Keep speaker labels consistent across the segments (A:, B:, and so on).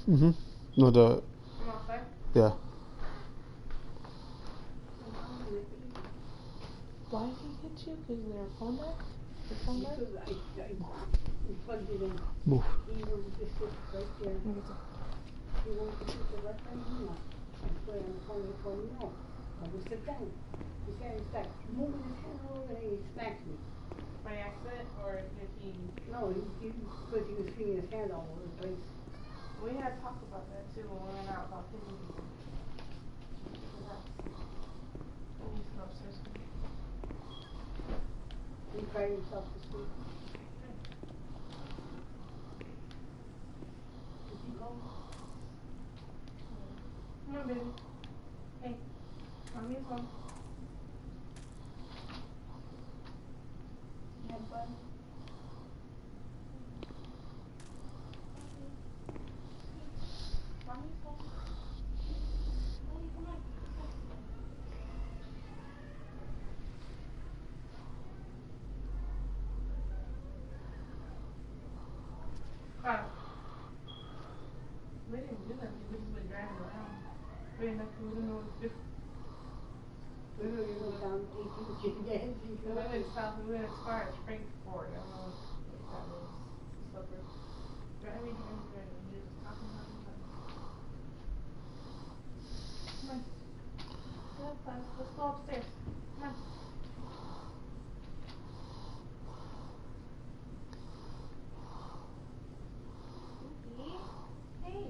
A: Mm-hmm. No, the.
B: I'm outside?
A: Yeah.
B: Why did he hit you? Because their phone died? His phone died?
C: Because I plugged it in.
A: Move.
C: He wanted to sit right there. He wanted to sit the right hand in one. I put it on the phone, they told me no. I will sit down. He said he started moving his hand all over and he smacked me.
B: By accident, or did he?
C: No, because he was feeling his hand all over the place.
B: We had talked about that too when we went out about hitting people. And he's still upstairs.
C: He cried himself to sleep. Is he home?
B: Come on, baby. Hey, mommy's home.
C: Yeah, bud.
B: Mommy's home. Mommy, come on. Kyle. We didn't do nothing. We just been driving around. We didn't know what to do.
C: We were going to go down 18th Street dancing.
B: We went south. We went as far as Frankfort. I don't know what that is. Suburb. Driving. We just talking about it. Come on. Let's go upstairs. Come on. Hey.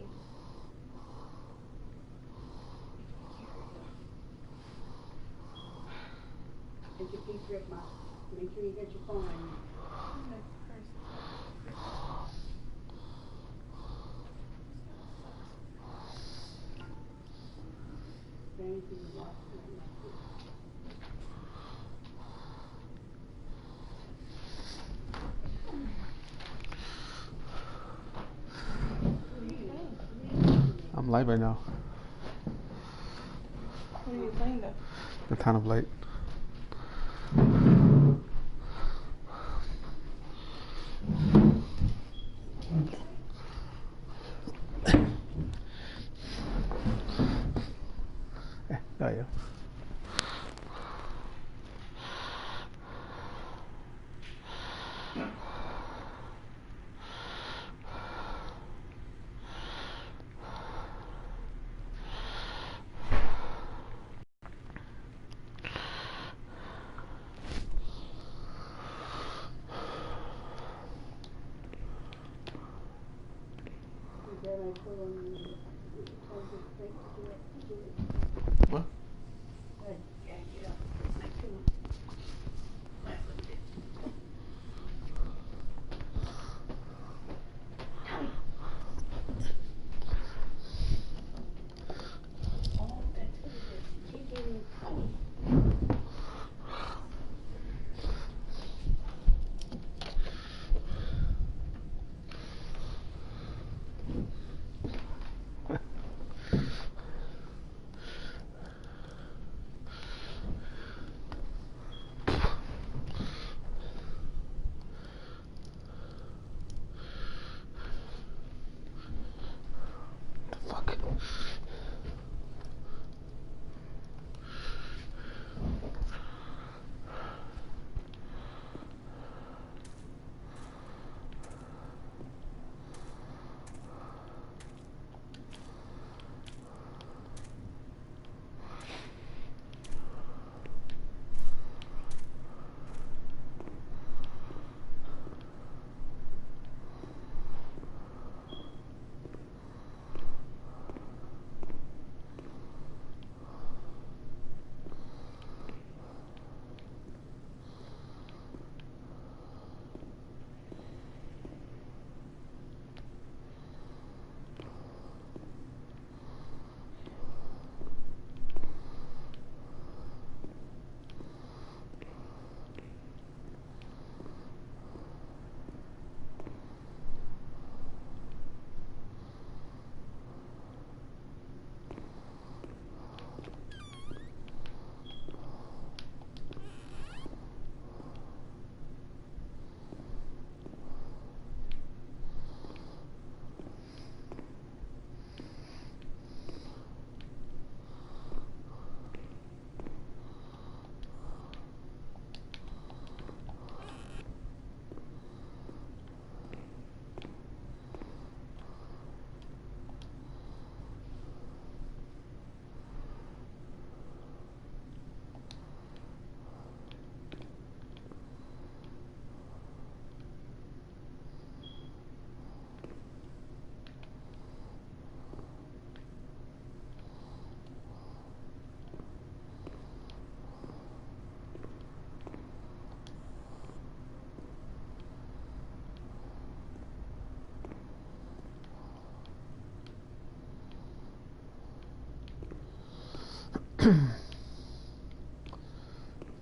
C: Take your pink grip, Ma. Make sure you get your phone on you. Anything you want.
A: I'm light right now.
B: What are you playing though?
A: The Town of Light. There you go.
C: Then I told him, told the straight to get up.
A: What?
C: Yeah, get up. I couldn't. Oh, that's what it is. She gave me 20.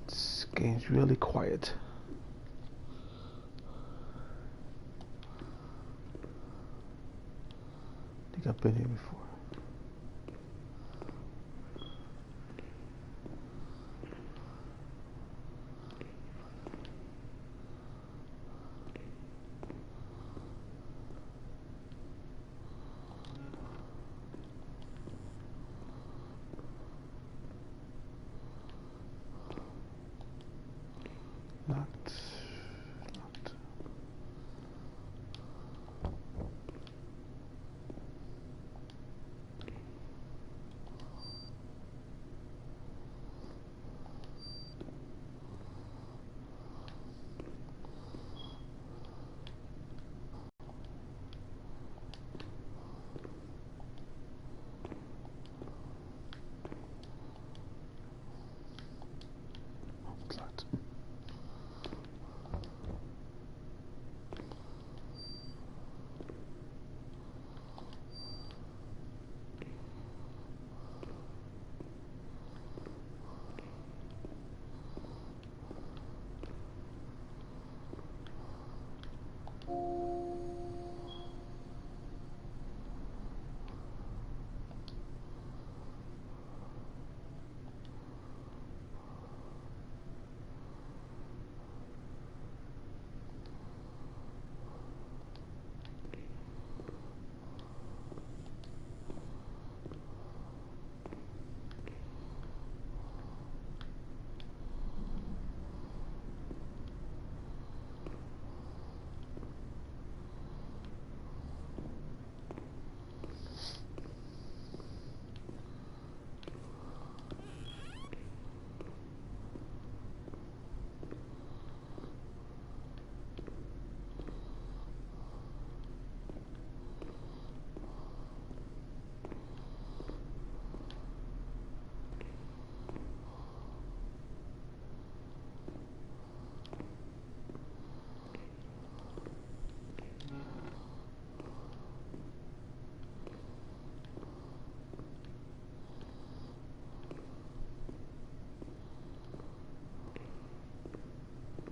A: This game's really quiet. I think I've been here before. Not. It's locked.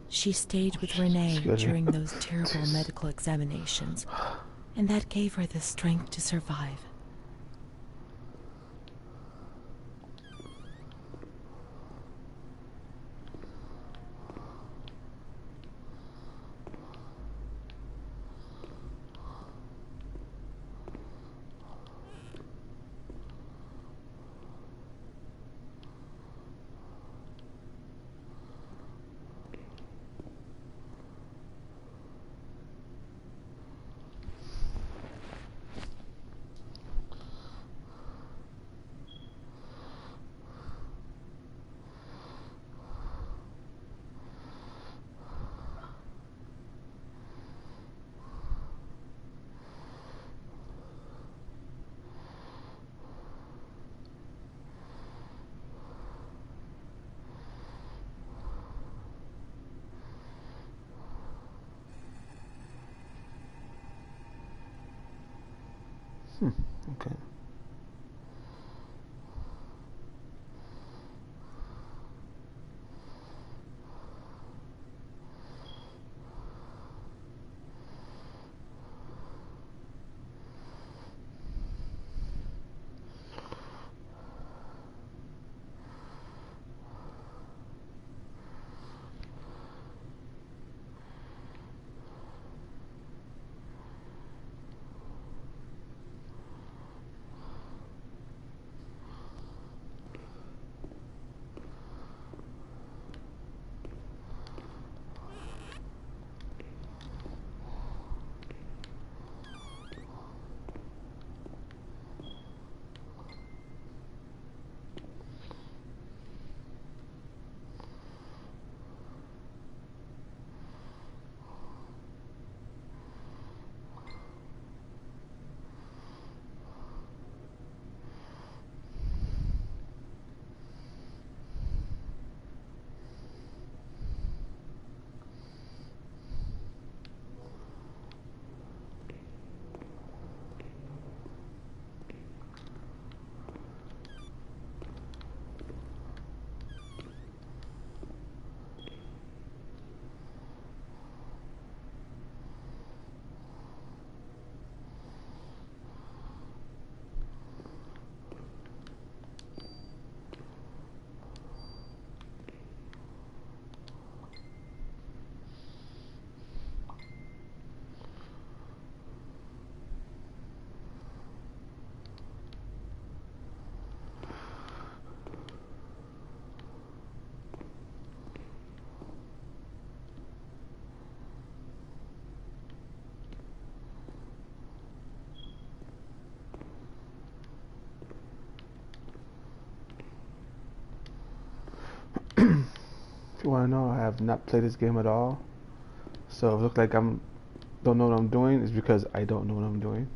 D: She stayed with Renee
A: Excuse me.
D: during those terrible medical examinations, and that gave her the strength to survive.
A: Okay. If you want to know, I have not played this game at all. So if it looks like I'm don't know what I'm doing, it's because I don't know what I'm doing.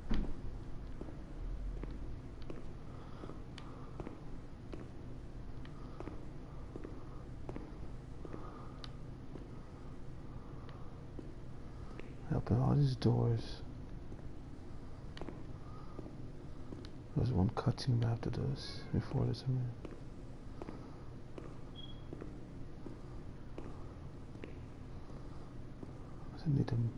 A: I open all these doors. There's one cutscene after this, before this. I mean. I need them.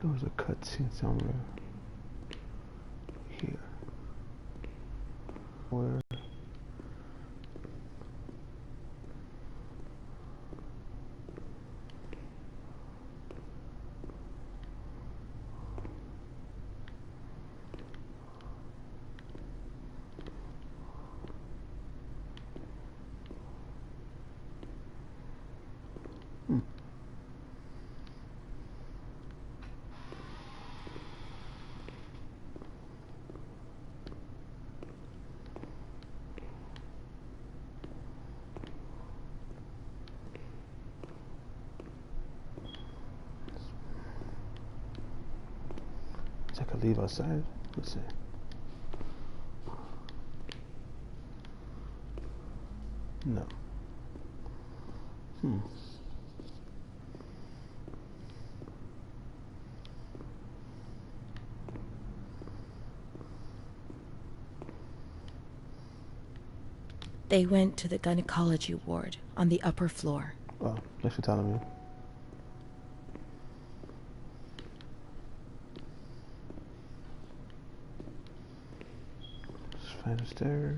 A: There was a cutscene somewhere here. Where? I could leave outside. Let's see. No.
D: They went to the gynecology ward on the upper floor.
A: Oh, thanks for telling me. Just find the stairs.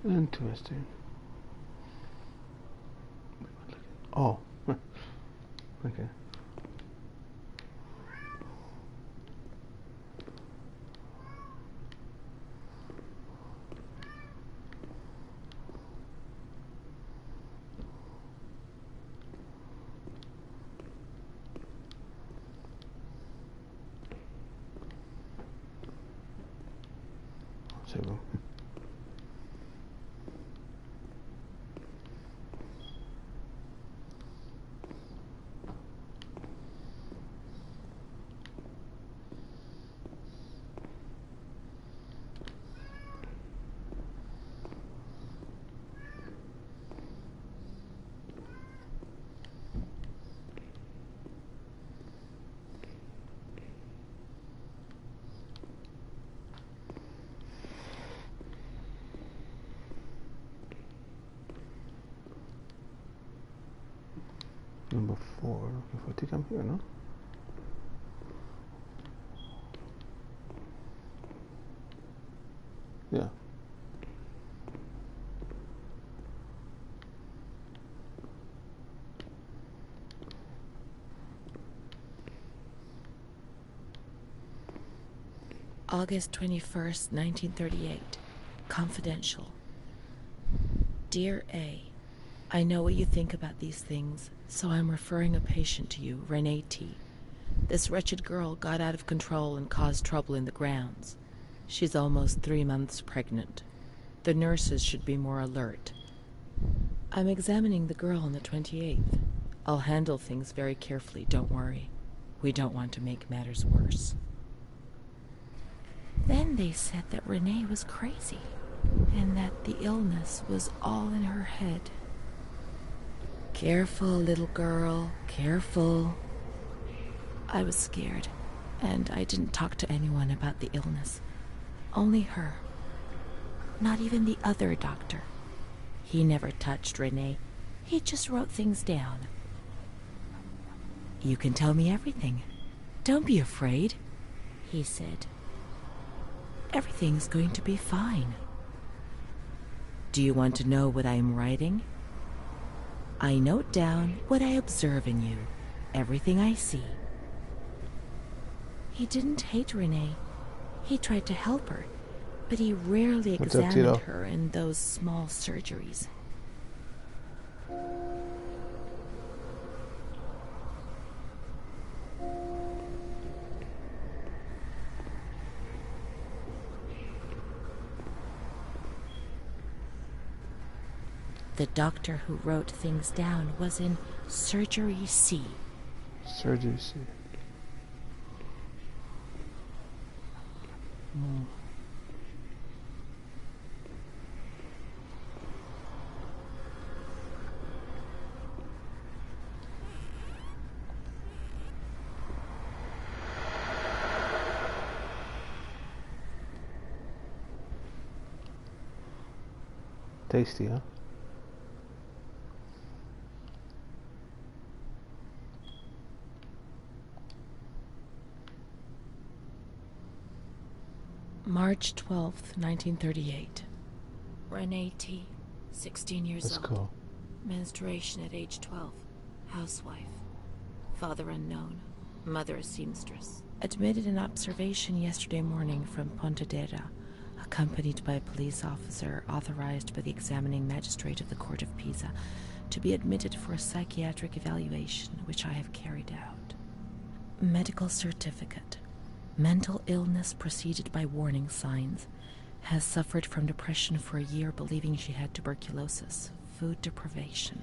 A: Interesting. Oh. Okay. So. Number 4. If I think I'm here, no? Yeah.
D: August 21st, 1938. Confidential. Dear A, I know what you think about these things, so I'm referring a patient to you, Renee T. This wretched girl got out of control and caused trouble in the grounds. She's almost 3 months pregnant. The nurses should be more alert. I'm examining the girl on the 28th. I'll handle things very carefully, don't worry. We don't want to make matters worse. Then they said that Renee was crazy, and that the illness was all in her head. Careful, little girl, careful. I was scared, and I didn't talk to anyone about the illness. Only her. Not even the other doctor. He never touched Renee. He just wrote things down. You can tell me everything. Don't be afraid, he said. Everything's going to be fine. Do you want to know what I'm writing? I note down what I observe in you, everything I see. He didn't hate Renee. He tried to help her, but he rarely examined her in those small surgeries. The doctor who wrote things down was in Surgery C.
A: Surgery C. Tasty, huh?
D: March 12th, 1938. Renee T., 16 years
A: That's
D: old.
A: cool.
D: Menstruation at age 12. Housewife. Father unknown. Mother a seamstress. Admitted in observation yesterday morning from Pontedera, accompanied by a police officer authorized by the examining magistrate of the Court of Pisa to be admitted for a psychiatric evaluation, which I have carried out. Medical certificate. Mental illness preceded by warning signs. Has suffered from depression for a year, believing she had tuberculosis. Food deprivation.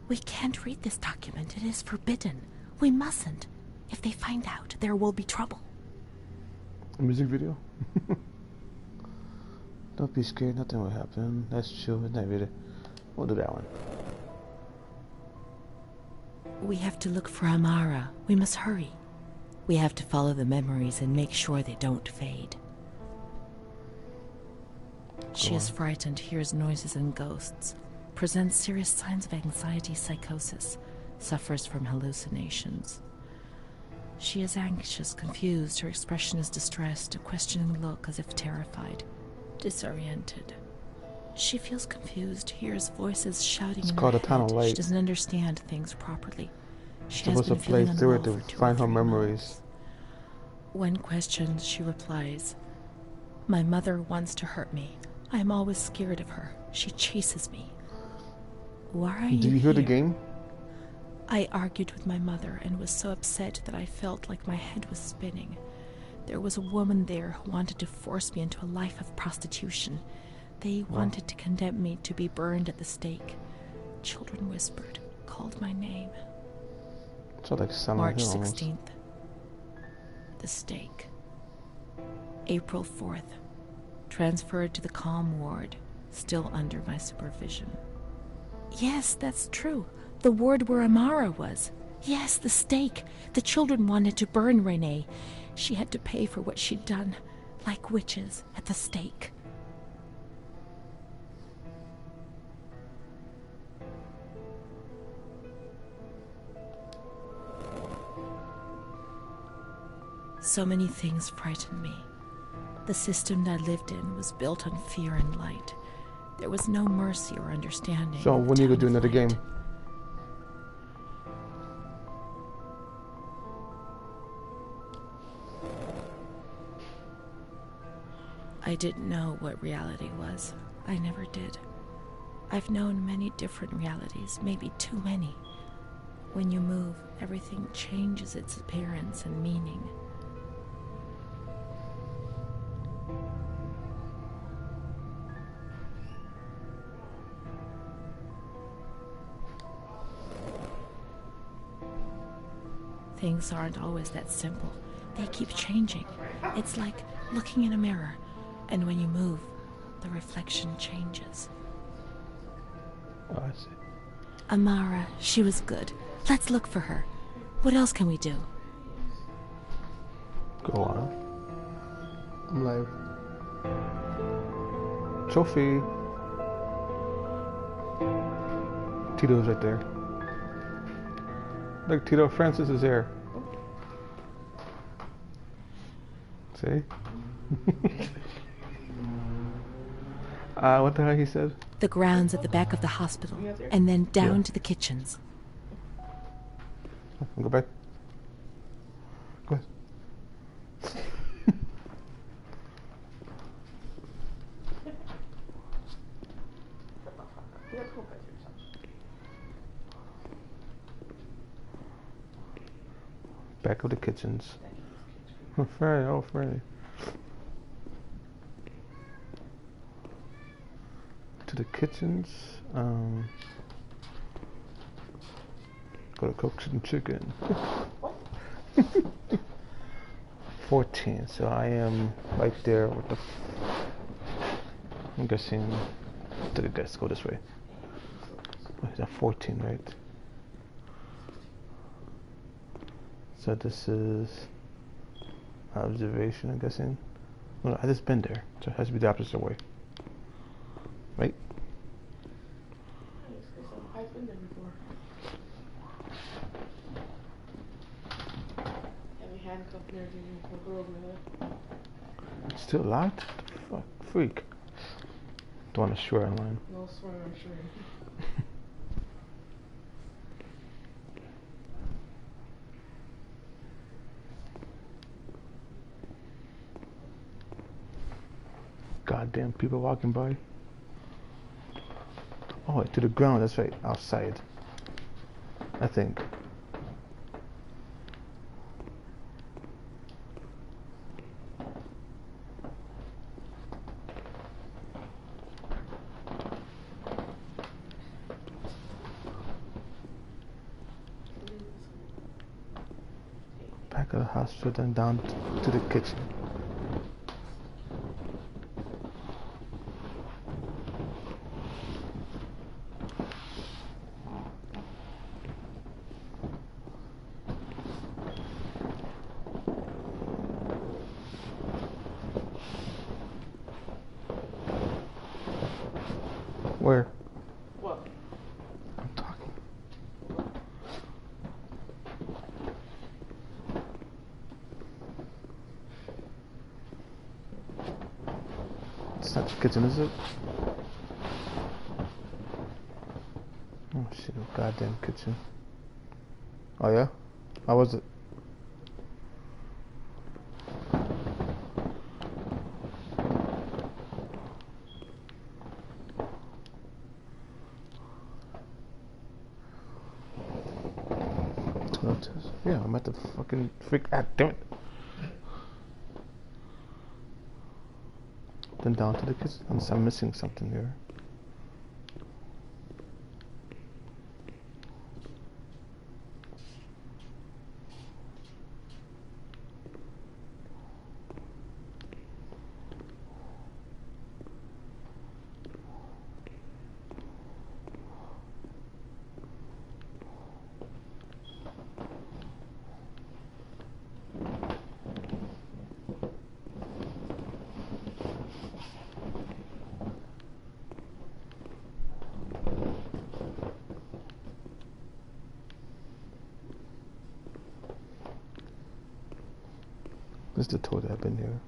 D: We can't read this document. It is forbidden. We mustn't. If they find out, there will be trouble.
A: A music video? Don't be scared, nothing will happen. That's chill, isn't that really? We'll do that one.
D: We have to look for Amara. We must hurry. We have to follow the memories and make sure they don't fade. She is frightened, hears noises and ghosts, presents serious signs of anxiety, psychosis, suffers from hallucinations. She is anxious, confused, her expression is distressed, a questioning look as if terrified, disoriented. She feels confused, hears voices shouting in her head. She doesn't understand things properly. She has been feeling unwell for 2 or 3 months. When questioned, she replies, "My mother wants to hurt me. I am always scared of her. She chases me." Why are you
A: Did you hear the game?
D: I argued with my mother and was so upset that I felt like my head was spinning. There was a woman there who wanted to force me into a life of prostitution. They wanted to condemn me to be burned at the stake. Children whispered, called my name.
A: So like
D: March 16th. The stake. April 4th. Transferred to the calm ward, still under my supervision. Yes, that's true. The ward where Amara was. Yes, the stake. The children wanted to burn Renee. She had to pay for what she'd done, like witches at the stake. So many things frightened me. The system that I lived in was built on fear and light. There was no mercy or understanding.
A: So when are you gonna do another game?
D: I didn't know what reality was. I never did. I've known many different realities, maybe too many. When you move, everything changes its appearance and meaning. Things aren't always that simple. They keep changing. It's like looking in a mirror, and when you move, the reflection changes.
A: Oh, I see.
D: Amara, she was good. Let's look for her. What else can we do?
A: Go on. I'm live. Trophy. Tito's right there. Look, Tito Francis is here. See? What the hell he said?
D: The grounds at the back of the hospital, and then down to the kitchens.
A: Go back. Go ahead. Back of the kitchens. Oh, Friday, oh, Friday. To the kitchens. Gotta cook some chicken. 14, so I am right there with the. I'm guessing. Did it guess? Go this way. What is that? 14, right? So this is observation, I'm guessing. Well, I just been there, so it has to be the opposite way. Right?
B: I've been there before. Having handcuffed and everything for girls in there.
A: It's still locked? Fuck, freak. Don't want to swear online.
B: No swearing, I'm sure.
A: Goddamn people walking by. Oh, to the ground, that's right, outside. I think. Back of the hospital, then down to the kitchen. Where?
B: What?
A: I'm talking. It's not the kitchen, is it? Oh shit, goddamn kitchen. Oh yeah? How was it? Yeah, I'm at the fucking freak. Ah, damn it. Then down to the kitchen. I'm missing something here. This is the toilet I've been here.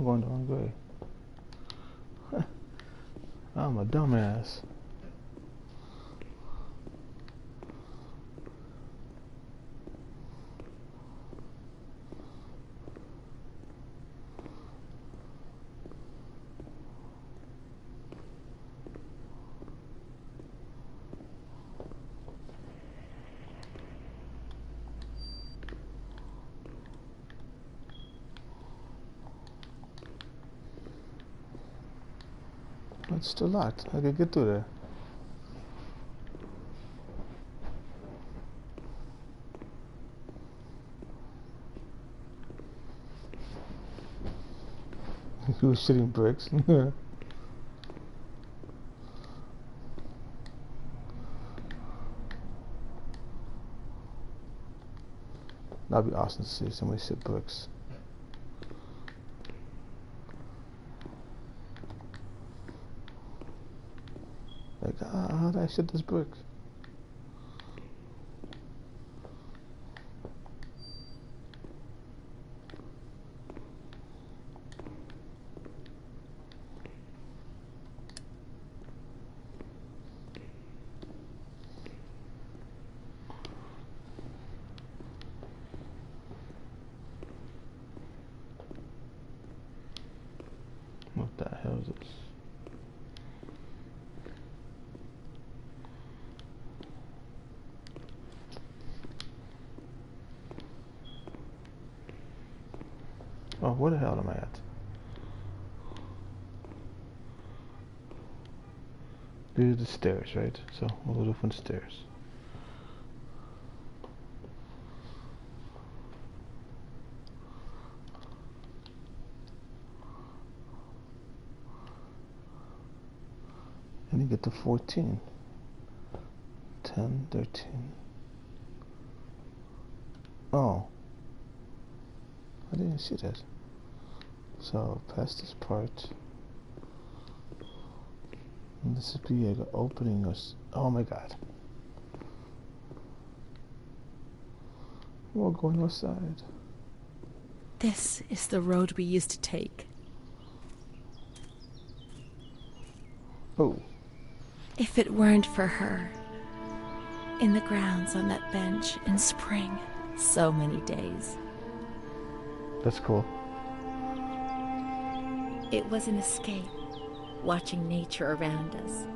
A: I'm going the wrong way. I'm a dumbass. It's still locked. I can get through there. He was shitting bricks. That'd be awesome to see somebody shit bricks. Like, how did I shit this brick? What the hell is this? Oh, where the hell am I at? These are the stairs, right? So we'll go different stairs. And you get to 14. 10, 13. Oh. I didn't see that. So, past this part. And this would be an opening or... Oh my god. We'll go north side.
D: This is the road we used to take.
A: Oh.
D: If it weren't for her, in the grounds on that bench in spring, so many days.
A: That's cool.
D: It was an escape, watching nature around us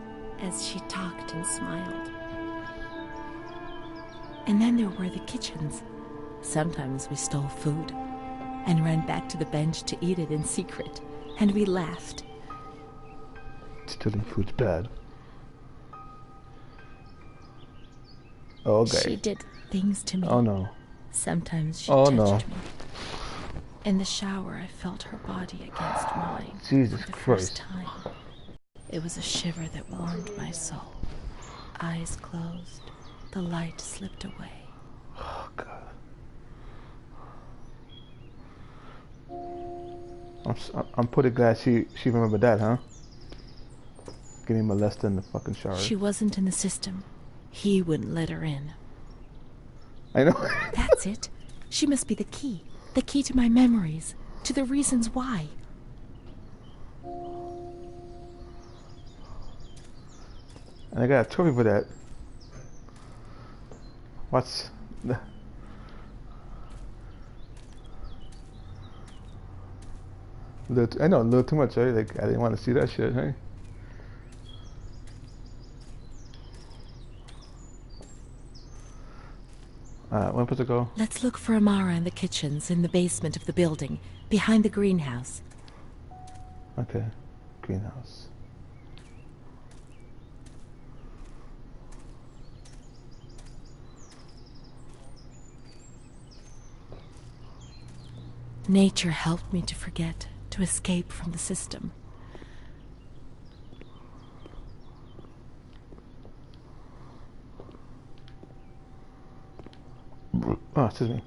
D: as she talked and smiled. And then there were the kitchens. Sometimes we stole food and ran back to the bench to eat it in secret, and we laughed.
A: Stealing food's bad. Oh, okay.
D: She did things to me.
A: Oh no.
D: Sometimes she
A: Oh,
D: touched
A: no.
D: me. In the shower, I felt her body against mine.
A: Jesus
D: for the
A: Christ.
D: first time. It was a shiver that warmed my soul. Eyes closed, the light slipped away.
A: Oh god. I'm pretty glad she remembered that, huh? Getting molested in the fucking shower.
D: She wasn't in the system. He wouldn't let her in.
A: I know.
D: That's it. She must be the key to my memories, to the reasons why.
A: And I got a trophy for that. What's the... I know, a little too much, right? Like, I didn't want to see that shit, hey? Where am I supposed to go?
D: Let's look for Amara in the kitchens in the basement of the building, behind the greenhouse.
A: Okay, greenhouse.
D: Nature helped me to forget, to escape from the system.
A: Oh, excuse me.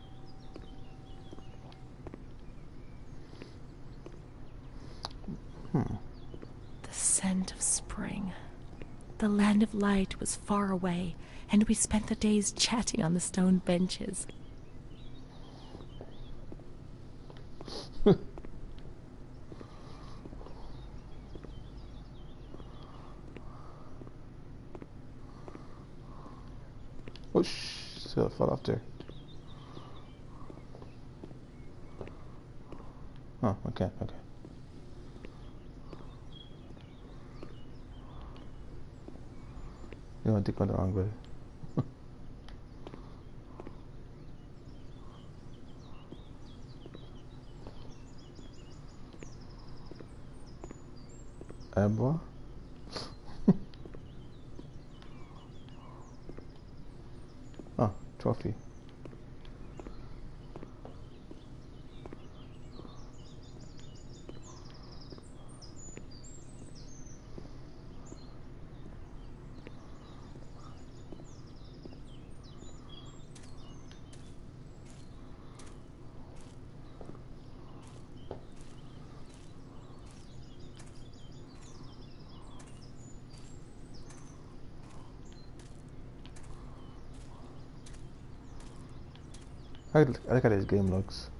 D: The scent of spring. The land of light was far away, and we spent the days chatting on the stone benches.
A: Oh, still fell off there. Oh, okay. You don't think I'm the wrong way. Boy. Oh, trophy. I like how this game looks.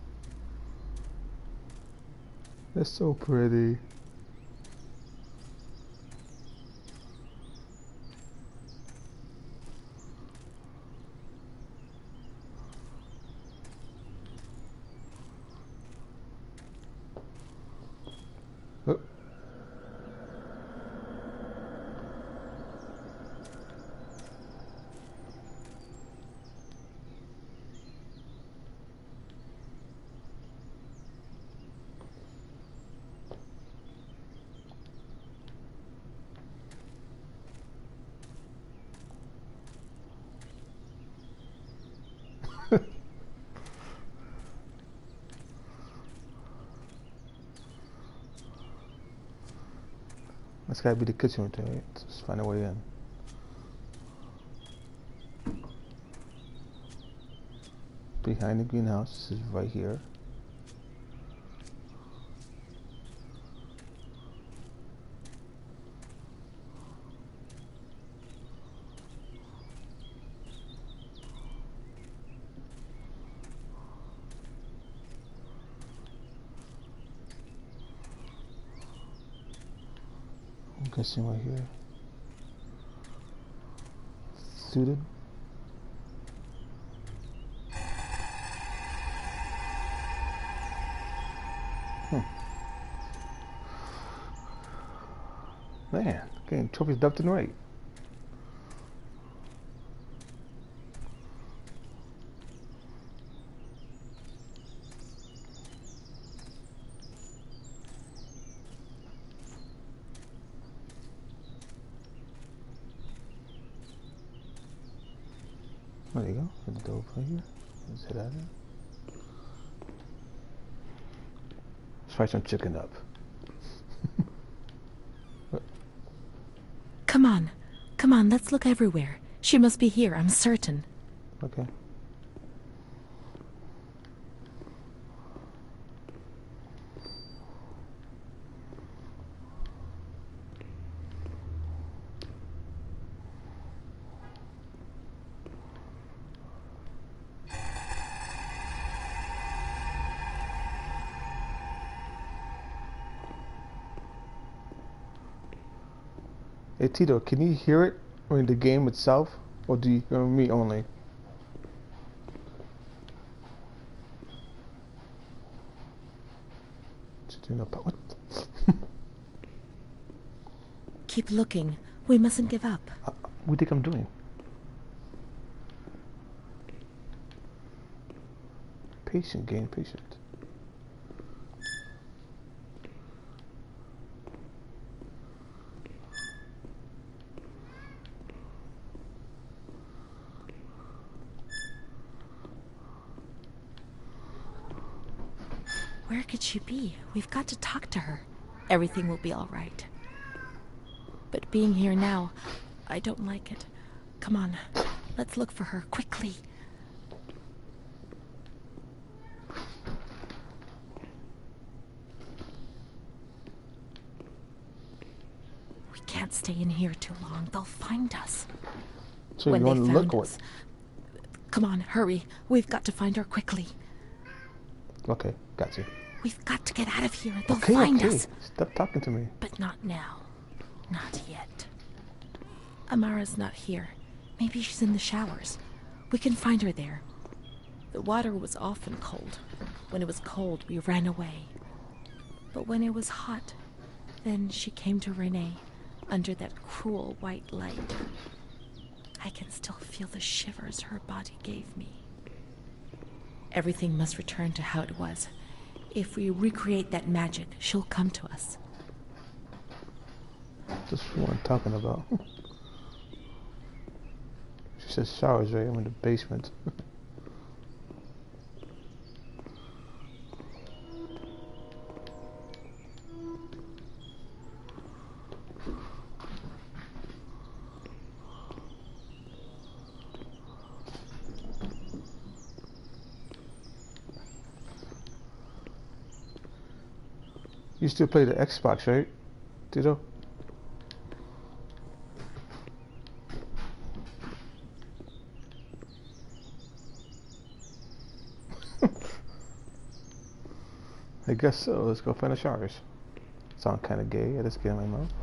A: It's so pretty. Oh. That's gotta be the kitchen right there, right? Let's find a way in. Behind the greenhouse, this is right here. I'm guessing right here. Suited. Man, getting trophies left and right. There you go. There's the door right here. Let's head out of here. Let's fry some chicken up.
D: Come on, let's look everywhere. She must be here, I'm certain.
A: Okay. Hey Tito, can you hear it in the game itself, or do you hear me only? What?
D: Keep looking. We mustn't give up.
A: What do you think I'm doing? Patient, gain patient.
D: Where could she be? We've got to talk to her. Everything will be all right. But being here now, I don't like it. Come on, let's look for her quickly. We can't stay in here too long. They'll find us.
A: So
D: when
A: you want
D: they
A: to
D: found
A: look
D: us. Come on, hurry. We've got to find her quickly.
A: Okay, got you.
D: We've got to get out of here. They'll find us.
A: Stop talking to me.
D: But not now. Not yet. Amara's not here. Maybe she's in the showers. We can find her there. The water was often cold. When it was cold, we ran away. But when it was hot, then she came to Renee under that cruel white light. I can still feel the shivers her body gave me. Everything must return to how it was. If we recreate that magic, she'll come to us.
A: That's what I'm talking about. She says showers, right? I'm in the basement. You still play the Xbox, right, Tito? I guess so. Let's go find the showers. Sound kind of gay. I just get in my mouth.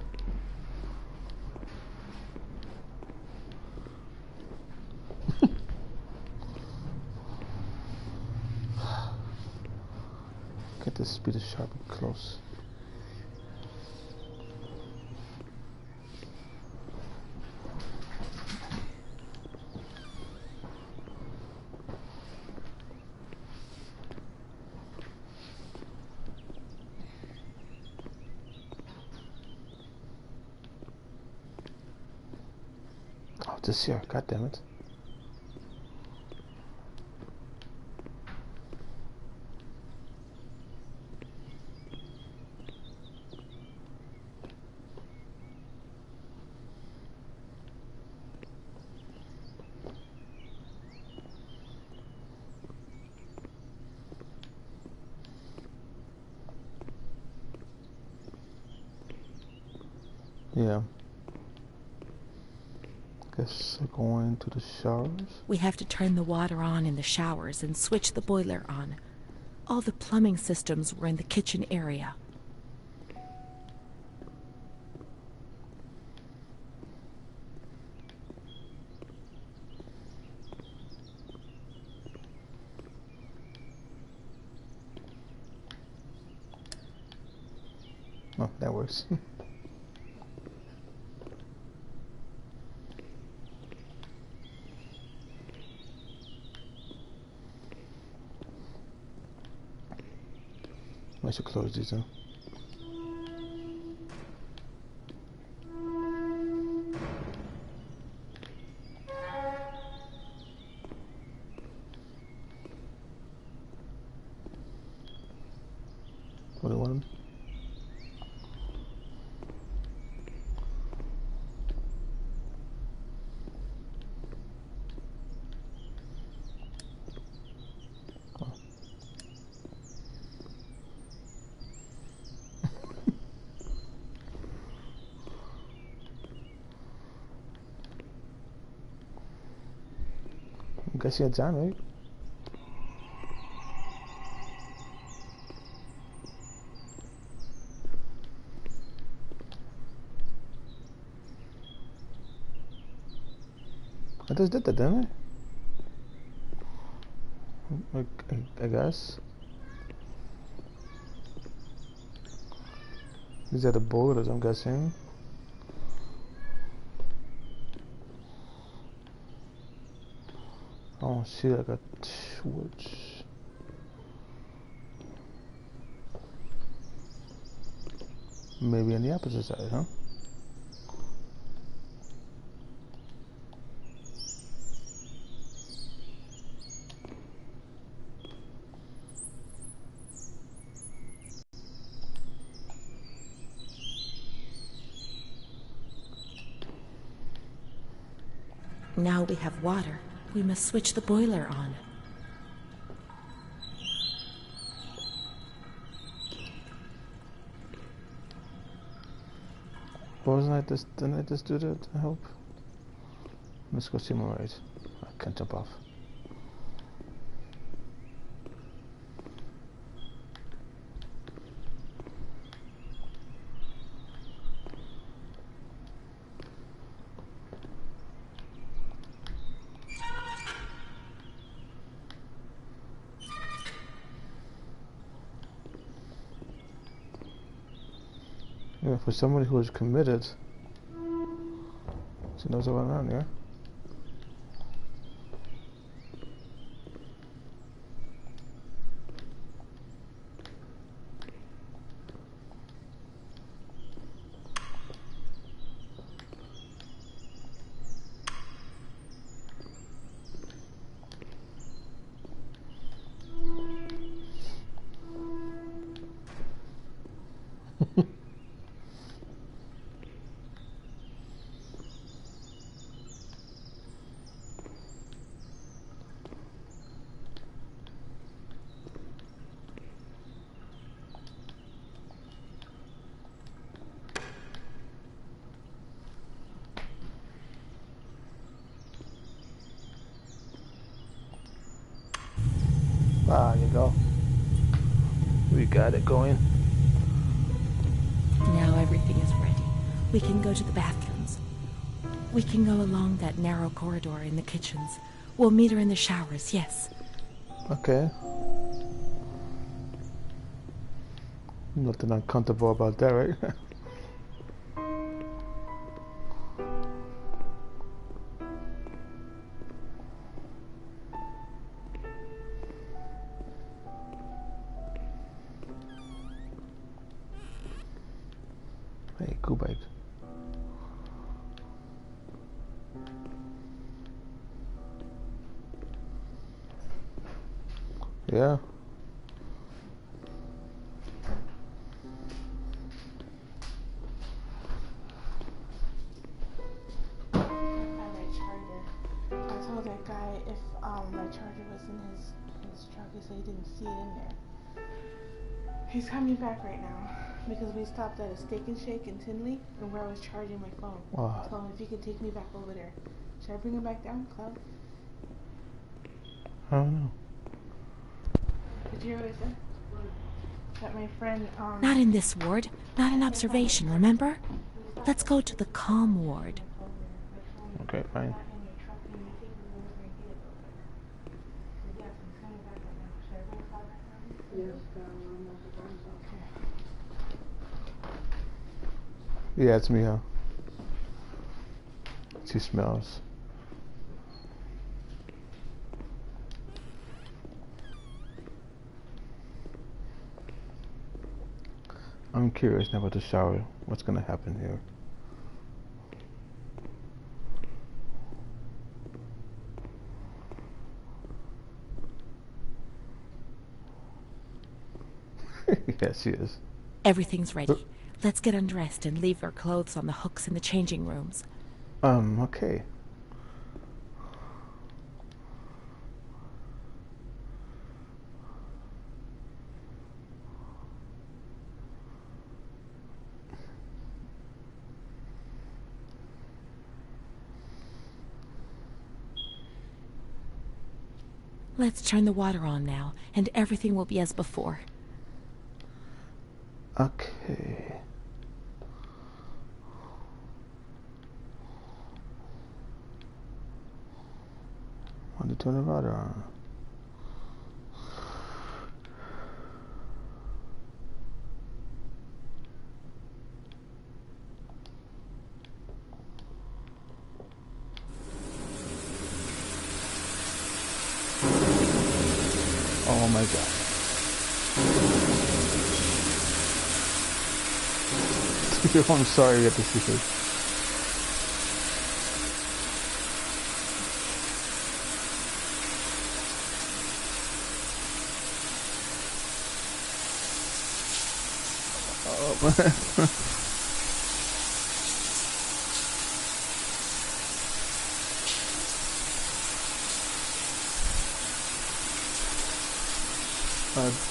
A: Get the speed of sharp and close. Oh, this here. God damn it. Yeah. Guess I'm going to the showers.
D: We have to turn the water on in the showers and switch the boiler on. All the plumbing systems were in the kitchen area.
A: Oh, that works. I should close these, huh? What do you want? I guess you had time, right? I just did that, didn't I? I guess. These are the boilers, I'm guessing. Oh, see, I got switch. Maybe on the opposite side, huh?
D: Now we have water. We must switch the boiler on.
A: Didn't I just do that to help? Let's go see more right. I can't jump off. Yeah, for somebody who is committed, she knows what's going on, yeah? Ah, you go. We got it going.
D: Now everything is ready. We can go to the bathrooms. We can go along that narrow corridor in the kitchens. We'll meet her in the showers, yes.
A: Okay. Nothing uncomfortable about that, right? Hey, cool bike. Yeah.
B: I told that guy if my charger was in his truck, he said he didn't see it in there. He's coming back right now because we stopped at a Steak and Shake in Tinley and where I was charging my phone. I told him if he could take me back over there. Should I bring him back down, Cloud?
A: I don't know.
B: Did you hear what I said? That my friend
D: Not in this ward. Not an observation, remember? Let's go to the calm ward.
A: Okay, fine. Yeah, it's me, huh? She smells. I'm curious now about the shower. What's gonna happen here? Yes, she is.
D: Everything's ready. Let's get undressed and leave our clothes on the hooks in the changing rooms.
A: Okay.
D: Let's turn the water on now, and everything will be as before.
A: Okay. Want to turn the water on? Oh my god. I'm sorry you have to see this.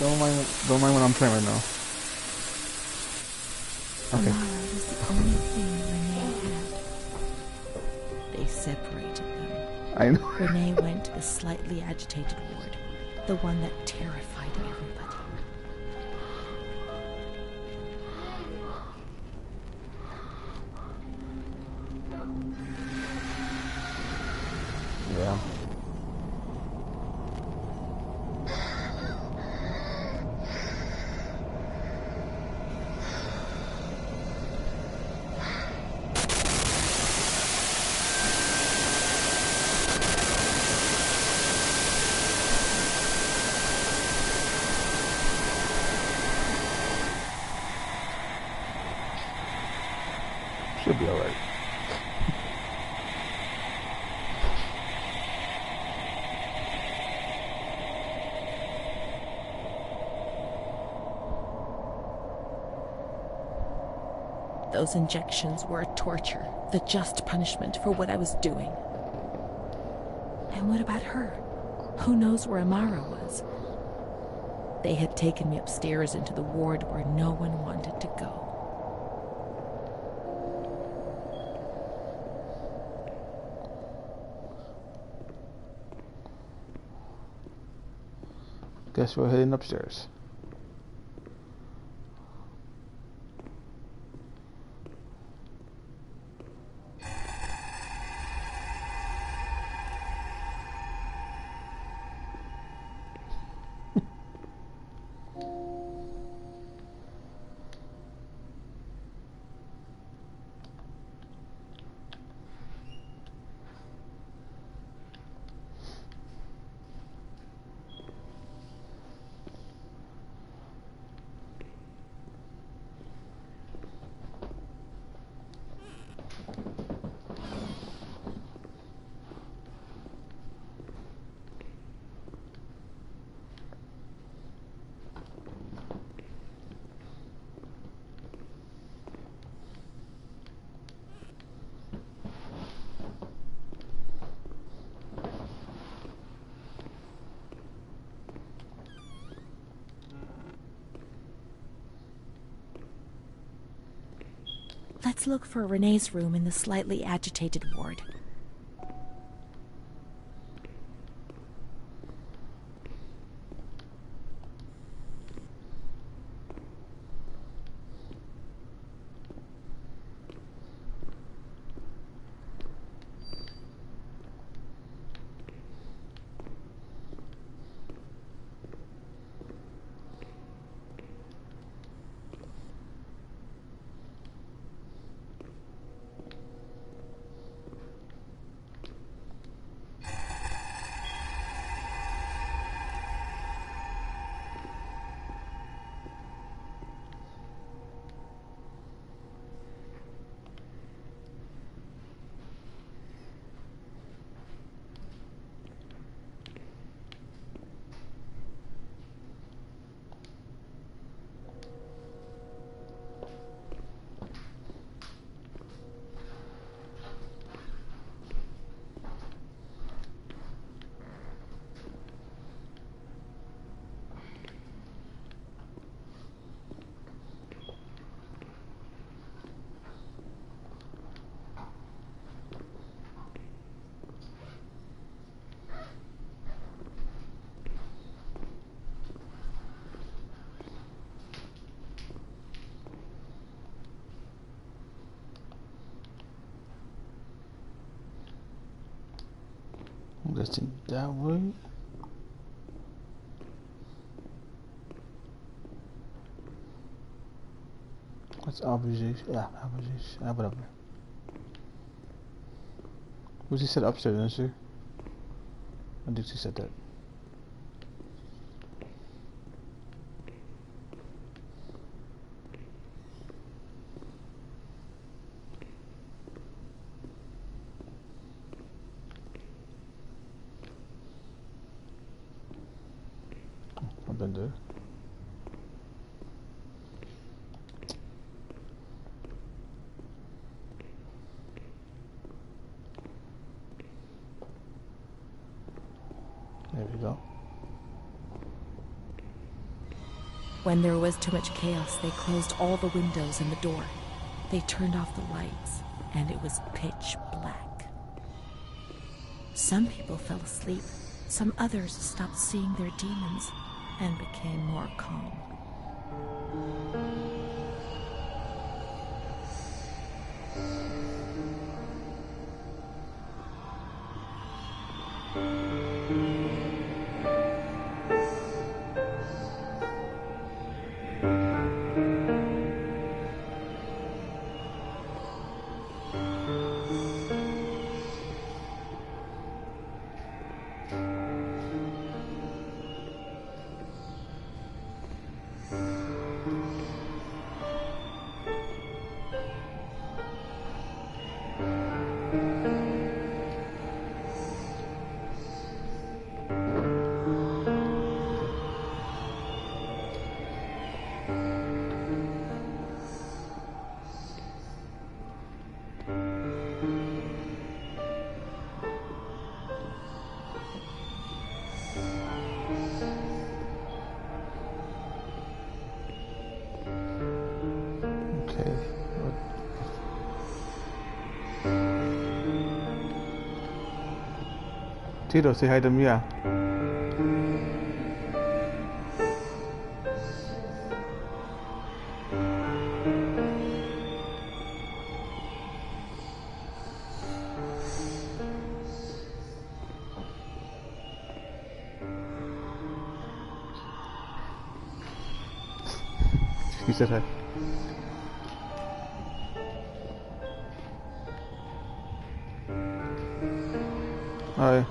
A: Oh man. Don't mind when I'm playing right now. Okay.
D: Amara was the only thing Renee had. They separated them.
A: I know.
D: Renee went to the slightly agitated ward, the one that terrified everybody.
A: Yeah. could be alright.
D: Those injections were a torture, the just punishment for what I was doing. And what about her? Who knows where Amara was? They had taken me upstairs into the ward where no one wanted to go.
A: Guess we're heading upstairs.
D: Let's look for Renee's room in the slightly agitated ward.
A: I'm guessing that way. What's obligation? Yeah, obligation. Ah, whatever. Who's he said upstairs, didn't she? I think she said that. I've been there. There we go.
D: When there was too much chaos, they closed all the windows and the door. They turned off the lights, and it was pitch black. Some people fell asleep. Some others stopped seeing their demons and became more calm.
A: Tito, say hi to Mia. You said hi. Hi.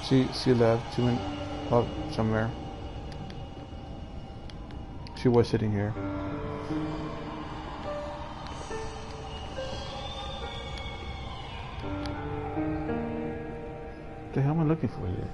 A: She left. She went up somewhere. She was sitting here. What the hell am I looking for here?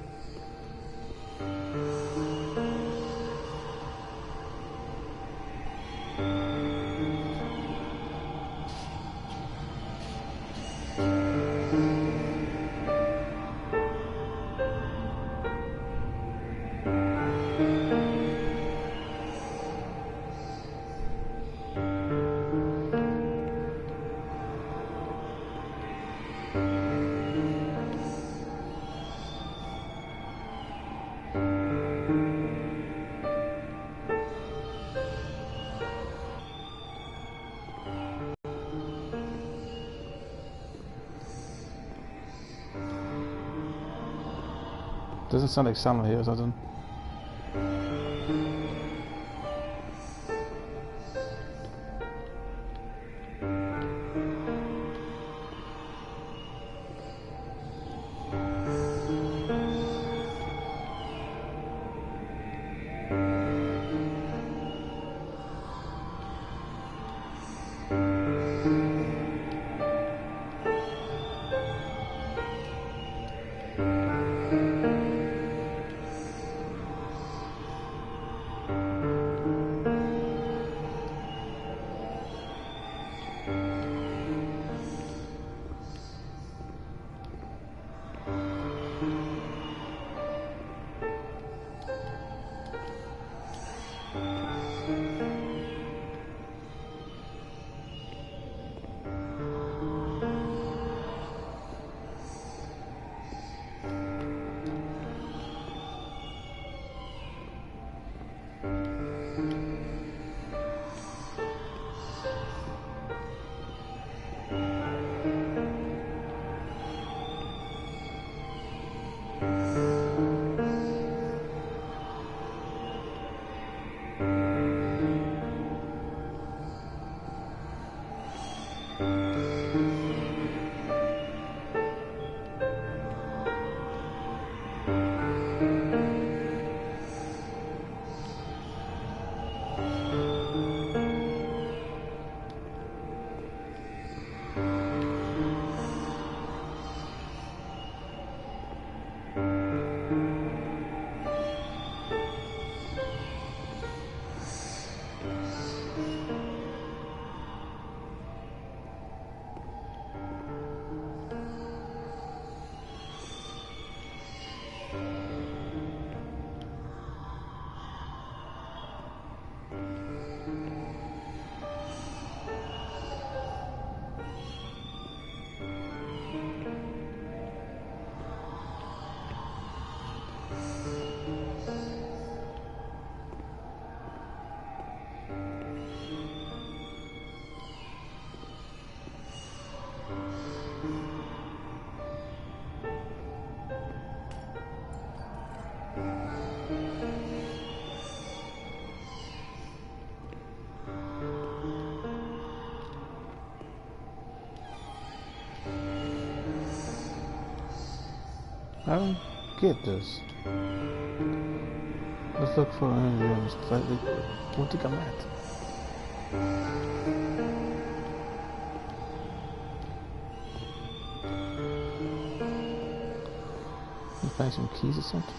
A: Doesn't sound like Silent Hill or something. I don't get this. Let's look for an slightly. What do you think I'm at? You find some keys or something?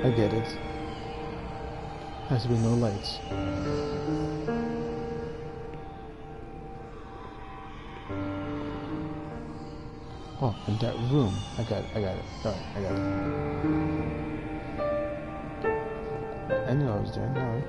A: I get it. Has to be no lights. Oh, in that room. I got it. Alright, I got it. I knew I was there, no.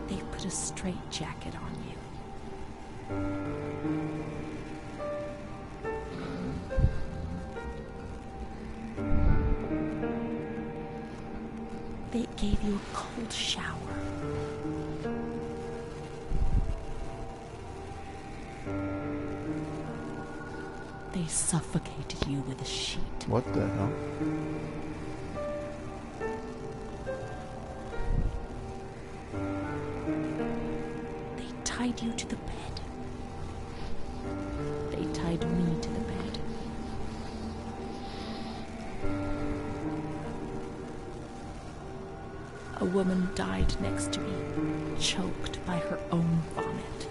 D: They put a straitjacket on you. They gave you a cold shower. They suffocated you with a sheet.
A: What the hell?
D: They tied you to the bed. They tied me to the bed. A woman died next to me, choked by her own vomit.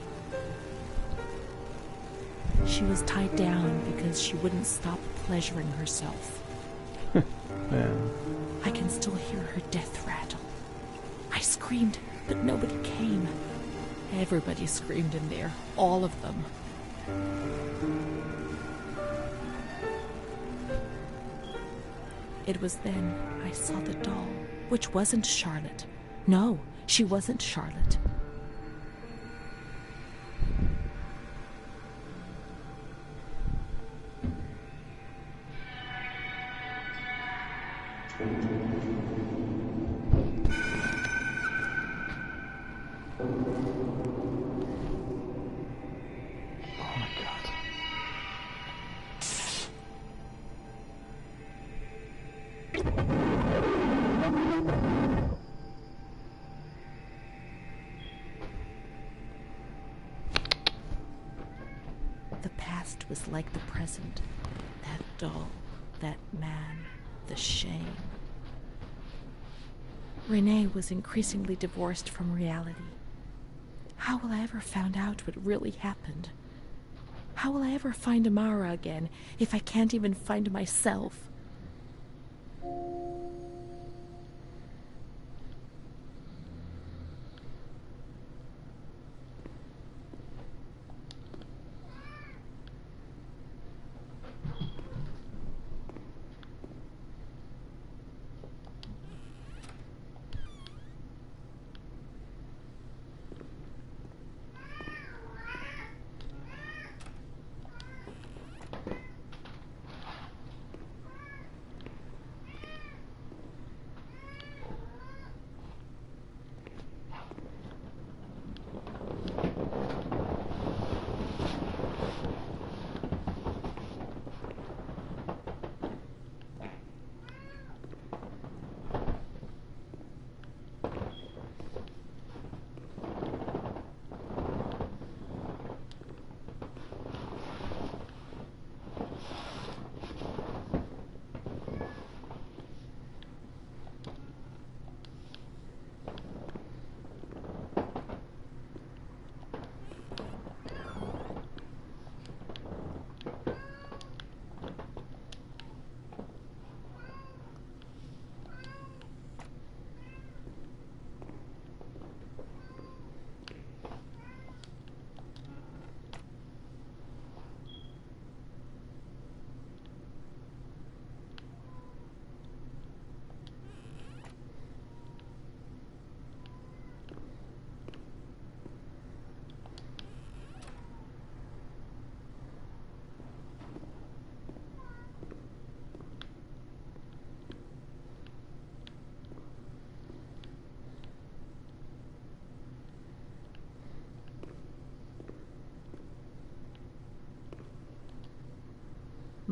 D: She was tied down because she wouldn't stop pleasuring herself.
A: Man.
D: I can still hear her death rattle. I screamed, but nobody came. Everybody screamed in there, all of them. It was then I saw the doll, which wasn't Charlotte. No, she wasn't Charlotte.
A: Oh my god.
D: The past was like the present. That doll, that man, the shame. Renee was increasingly divorced from reality. How will I ever find out what really happened? How will I ever find Amara again if I can't even find myself?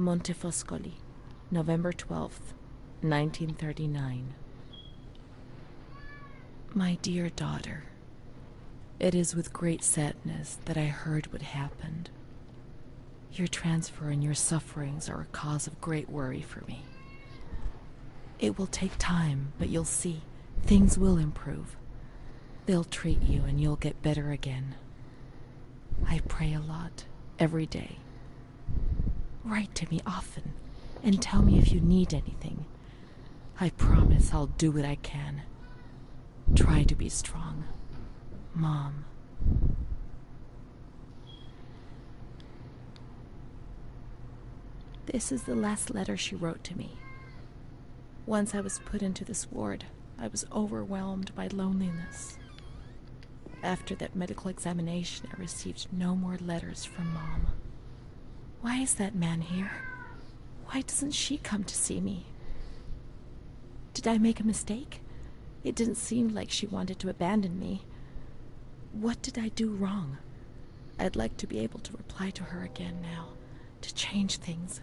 D: Montefoscoli, November 12th, 1939. My dear daughter, it is with great sadness that I heard what happened. Your transfer and your sufferings are a cause of great worry for me. It will take time, but you'll see, things will improve. They'll treat you and you'll get better again. I pray a lot, every day. Write to me often, and tell me if you need anything. I promise I'll do what I can. Try to be strong. Mom. This is the last letter she wrote to me. Once I was put into this ward, I was overwhelmed by loneliness. After that medical examination, I received no more letters from Mom. Why is that man here? Why doesn't she come to see me? Did I make a mistake? It didn't seem like she wanted to abandon me. What did I do wrong? I'd like to be able to reply to her again now, to change things.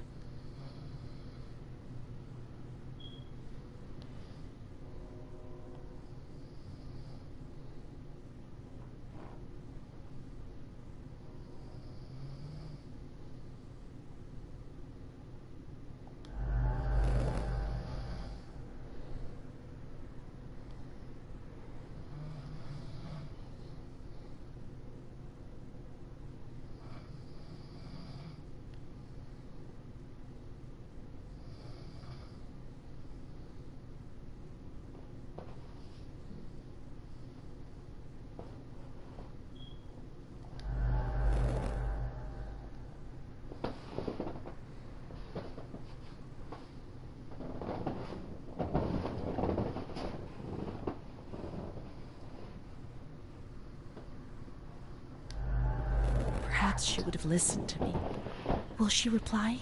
D: Perhaps she would have listened to me. Will she reply?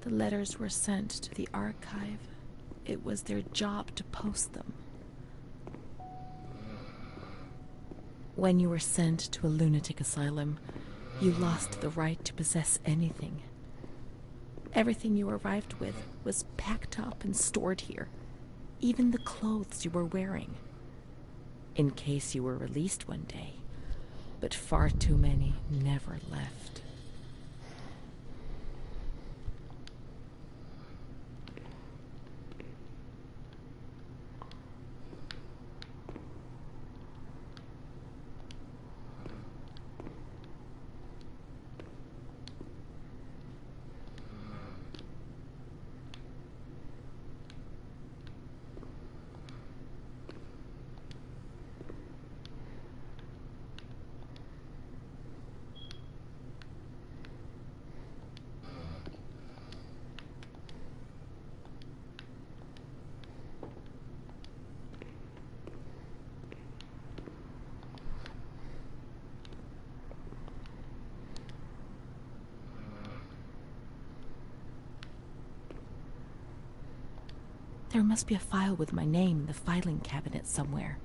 D: The letters were sent to the archive. It was their job to post them. When you were sent to a lunatic asylum, you lost the right to possess anything. Everything you arrived with was packed up and stored here, even the clothes you were wearing, in case you were released one day. But far too many never left. There must be a file with my name in the filing cabinet somewhere.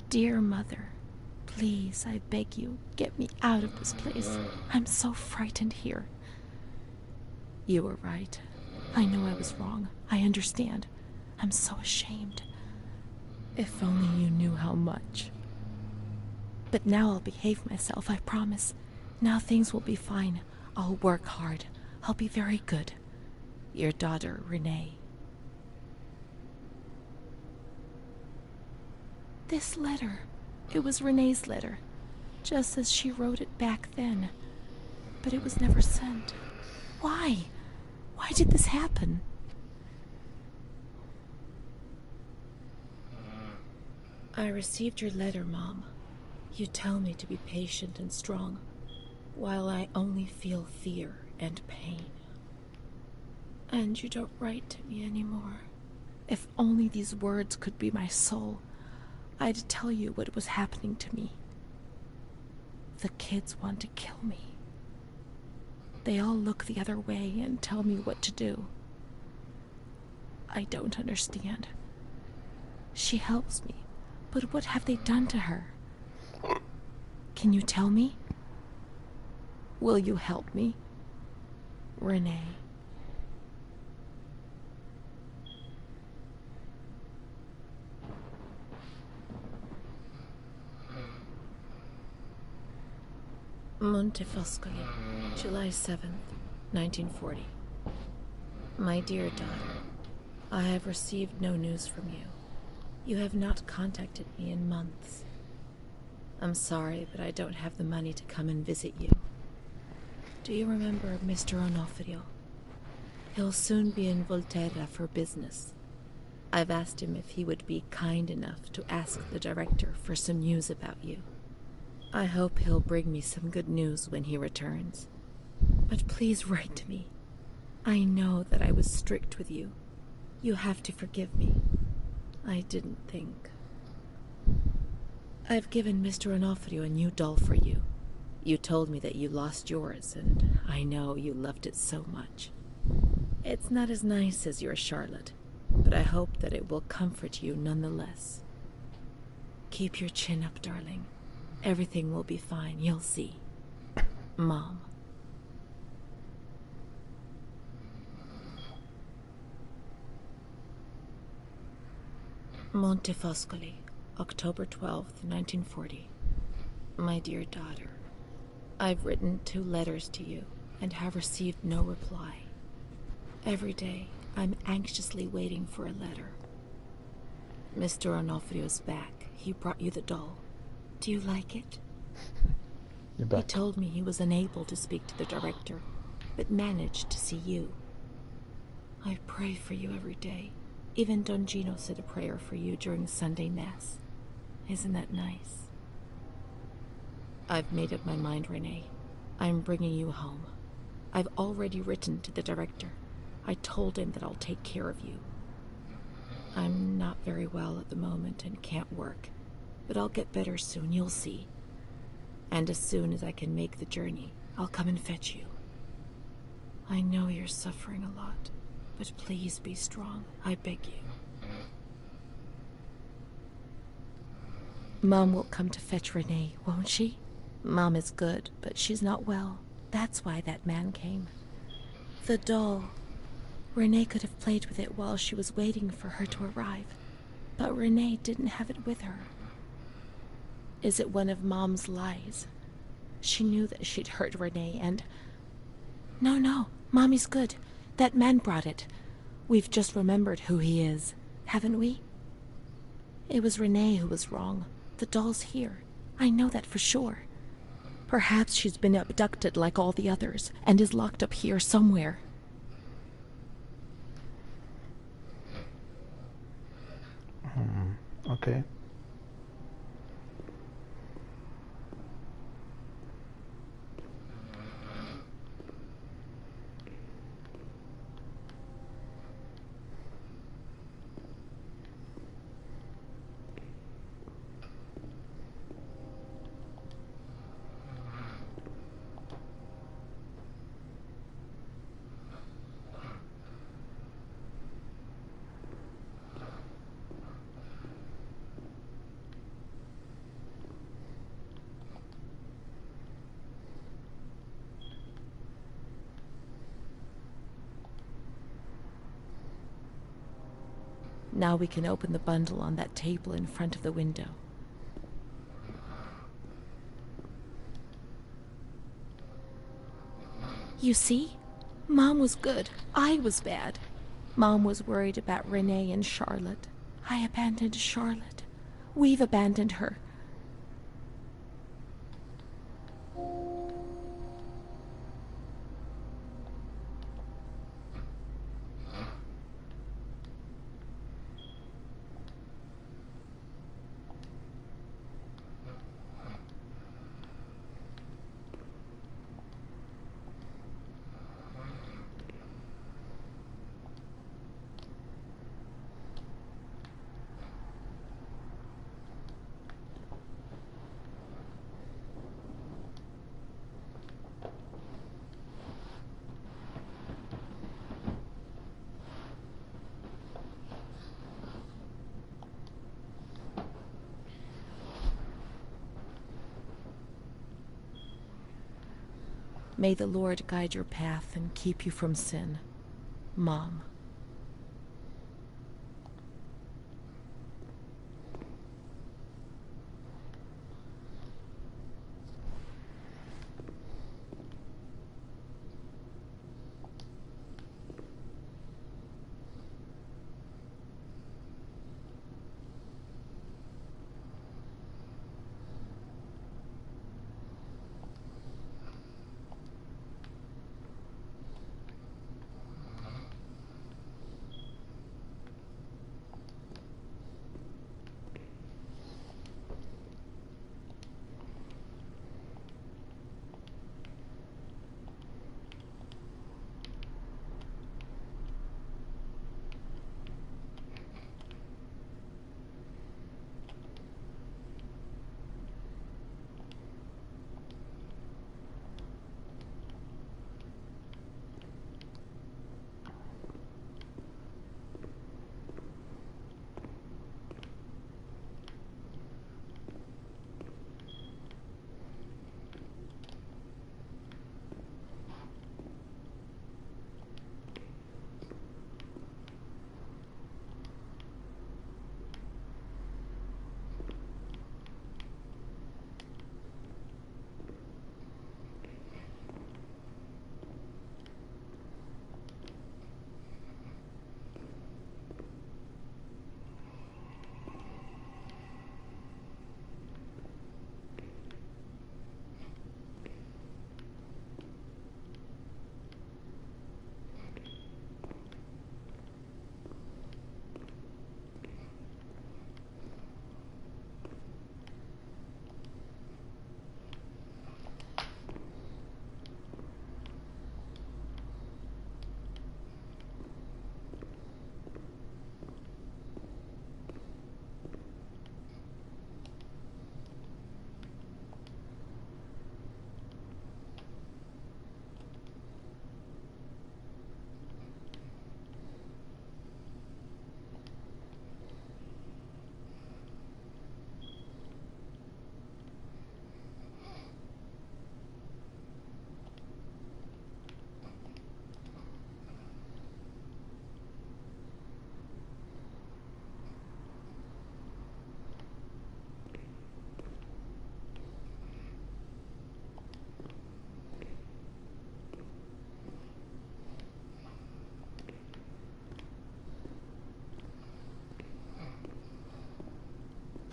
D: Dear Mother, please, I beg you, get me out of this place. I'm so frightened here. You were right. I know I was wrong. I understand. I'm so ashamed. If only you knew how much. But now I'll behave myself, I promise. Now things will be fine. I'll work hard. I'll be very good. Your daughter, Renee. This letter. It was Renee's letter, just as she wrote it back then. But it was never sent. Why? Why did this happen? I received your letter, Mom. You tell me to be patient and strong, while I only feel fear and pain. And you don't write to me anymore. If only these words could be my soul, I'd tell you what was happening to me. The kids want to kill me. They all look the other way and tell me what to do. I don't understand. She helps me, but what have they done to her? Can you tell me? Will you help me? Renee. Montefoscoli, July 7th, 1940. My dear daughter, I have received no news from you. You have not contacted me in months. I'm sorry, but I don't have the money to come and visit you. Do you remember Mr. Onofrio? He'll soon be in Volterra for business. I've asked him if he would be kind enough to ask the director for some news about you. I hope he'll bring me some good news when he returns. But please write to me. I know that I was strict with you. You have to forgive me. I didn't think. I've given Mr. Onofrio a new doll for you. You told me that you lost yours, and I know you loved it so much. It's not as nice as your Charlotte, but I hope that it will comfort you nonetheless. Keep your chin up, darling. Everything will be fine, you'll see. Mom. Montefoscoli, October 12th, 1940. My dear daughter, I've written 2 letters to you and have received no reply. Every day, I'm anxiously waiting for a letter. Mr. Onofrio's back. He brought you the doll. Do you like it?
A: You're
D: He
A: back.
D: told me he was unable to speak to the director, but managed to see you. I pray for you every day. Even Don Gino said a prayer for you during Sunday Mass. Isn't that nice? I've made up my mind, Renee. I'm bringing you home. I've already written to the director. I told him that I'll take care of you. I'm not very well at the moment and can't work, but I'll get better soon, you'll see. And as soon as I can make the journey, I'll come and fetch you. I know you're suffering a lot, but please be strong, I beg you. Mom will come to fetch Renee, won't she? Mom is good, but she's not well. That's why that man came. The doll. Renee could have played with it while she was waiting for her to arrive, but Renee didn't have it with her. Is it one of Mom's lies? She knew that she'd hurt Renee and... No, Mommy's good. That man brought it. We've just remembered who he is, haven't we? It was Renee who was wrong. The doll's here. I know that for sure. Perhaps she's been abducted like all the others and is locked up here somewhere.
A: Okay.
D: Now we can open the bundle on that table in front of the window. You see? Mom was good. I was bad. Mom was worried about Renee and Charlotte. I abandoned Charlotte. We've abandoned her. May the Lord guide your path and keep you from sin. Mom.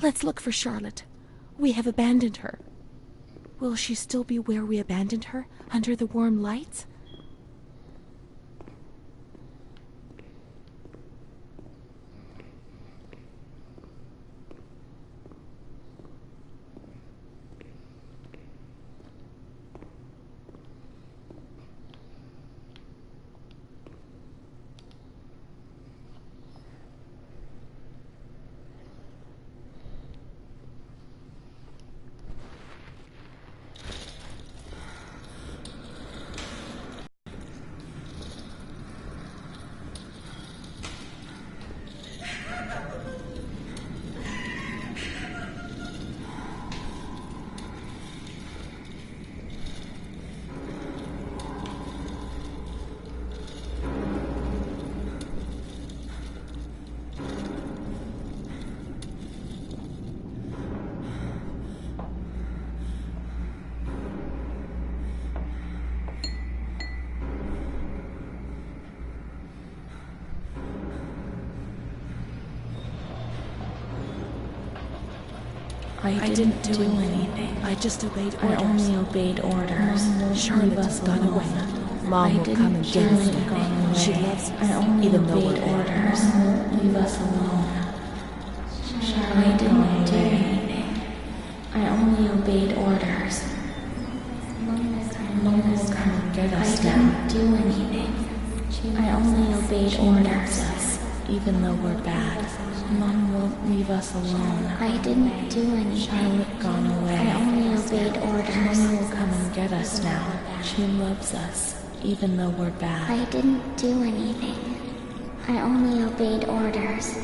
D: Let's look for Charlotte. We have abandoned her. Will she still be where we abandoned her, under the warm lights? I didn't do anything. I just obeyed orders.
E: I only obeyed orders.
D: Charlotte's gone away. Mom will come and get us. She loves us, even though we're
E: orders. Leave us alone. I didn't do anything. I only obeyed orders. Mom will come and get us now. I didn't do anything. I only obeyed orders.
D: Even though we're bad.
E: Mom won't leave us alone.
D: I didn't do anything.
E: Charlotte gone away.
D: I only obeyed orders.
E: Mom will come and get us now.
D: She loves us, even though we're bad.
E: I didn't do anything. I only obeyed orders.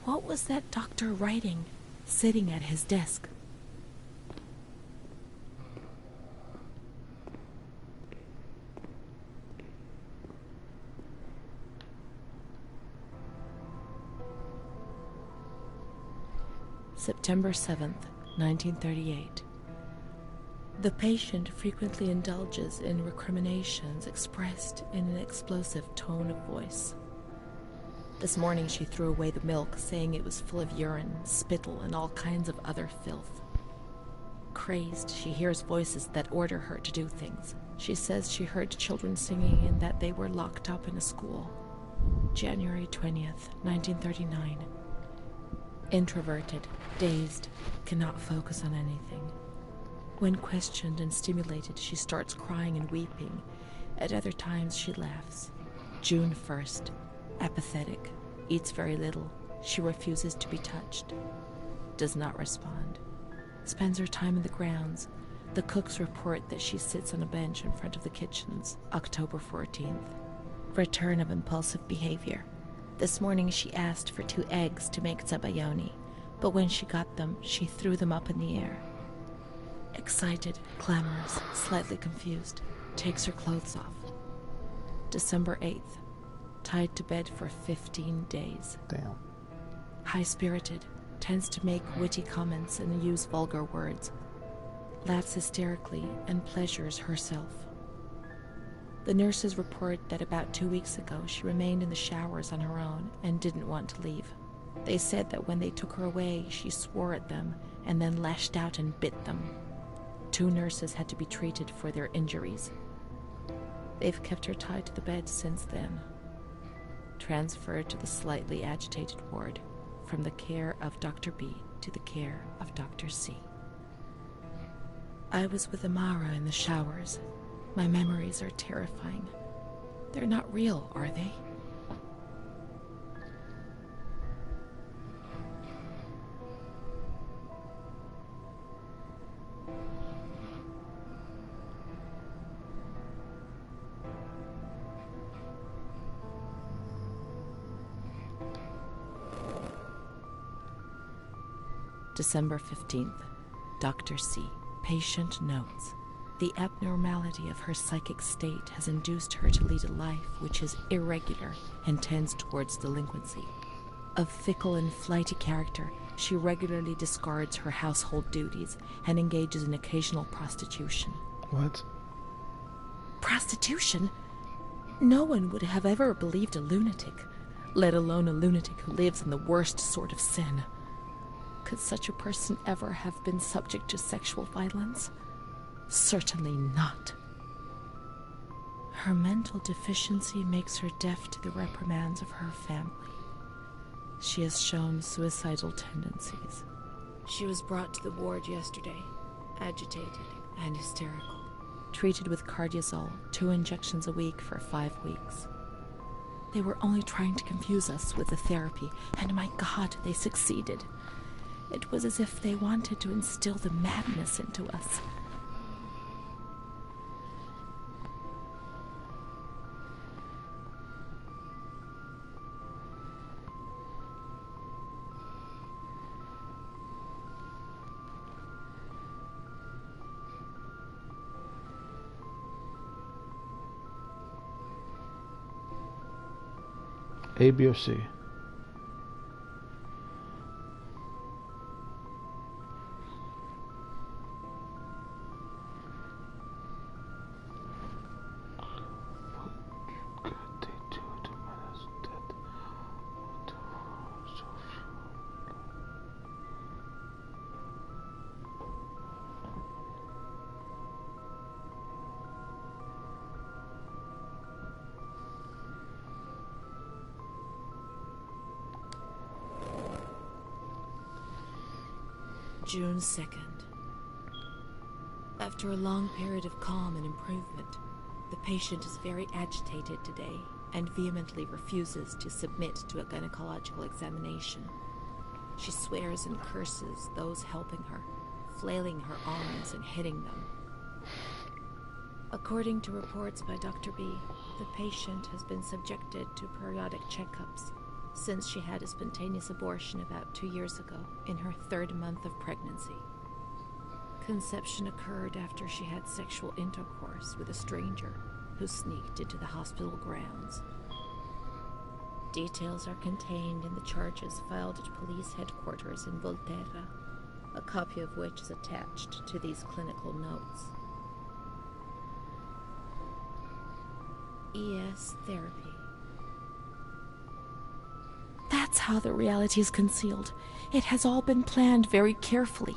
D: What was that doctor writing, sitting at his desk? September 7th, 1938. The patient frequently indulges in recriminations expressed in an explosive tone of voice. This morning she threw away the milk, saying it was full of urine, spittle, and all kinds of other filth. Crazed, she hears voices that order her to do things. She says she heard children singing and that they were locked up in a school. January 20th, 1939. Introverted, dazed, cannot focus on anything. When questioned and stimulated, she starts crying and weeping. At other times, she laughs. June 1st. Apathetic. Eats very little. She refuses to be touched. Does not respond. Spends her time in the grounds. The cooks report that she sits on a bench in front of the kitchens. October 14th. Return of impulsive behavior. This morning she asked for 2 eggs to make zabayoni, but when she got them, she threw them up in the air. Excited, clamorous, slightly confused, takes her clothes off. December 8th. Tied to bed for 15 days.
A: Damn.
D: High-spirited, tends to make witty comments and use vulgar words. Laughs hysterically and pleasures herself. The nurses report that about 2 weeks ago she remained in the showers on her own and didn't want to leave. They said that when they took her away, she swore at them and then lashed out and bit them. 2 nurses had to be treated for their injuries. They've kept her tied to the bed since then. Transferred to the slightly agitated ward, from the care of Dr. B to the care of Dr. C. I was with Amara in the showers. My memories are terrifying. They're not real, are they? December 15th. Dr. C. Patient notes. The abnormality of her psychic state has induced her to lead a life which is irregular and tends towards delinquency. Of fickle and flighty character, she regularly discards her household duties and engages in occasional prostitution.
A: What?
D: Prostitution? No one would have ever believed a lunatic, let alone a lunatic who lives in the worst sort of sin. Could such a person ever have been subject to sexual violence? Certainly not. Her mental deficiency makes her deaf to the reprimands of her family. She has shown suicidal tendencies. She was brought to the ward yesterday, agitated and hysterical. Treated with Cardiazol, 2 injections a week for 5 weeks. They were only trying to confuse us with the therapy, and my God, they succeeded. It was as if they wanted to instill the madness into us.
A: A, B, or C?
D: June 2nd. After a long period of calm and improvement, the patient is very agitated today and vehemently refuses to submit to a gynecological examination. She swears and curses those helping her, flailing her arms and hitting them. According to reports by Dr. B, the patient has been subjected to periodic checkups, since she had a spontaneous abortion about 2 years ago, in her 3rd month of pregnancy. Conception occurred after she had sexual intercourse with a stranger who sneaked into the hospital grounds. Details are contained in the charges filed at police headquarters in Volterra, a copy of which is attached to these clinical notes. ES therapy.
E: That's how the reality is concealed. It has all been planned very carefully.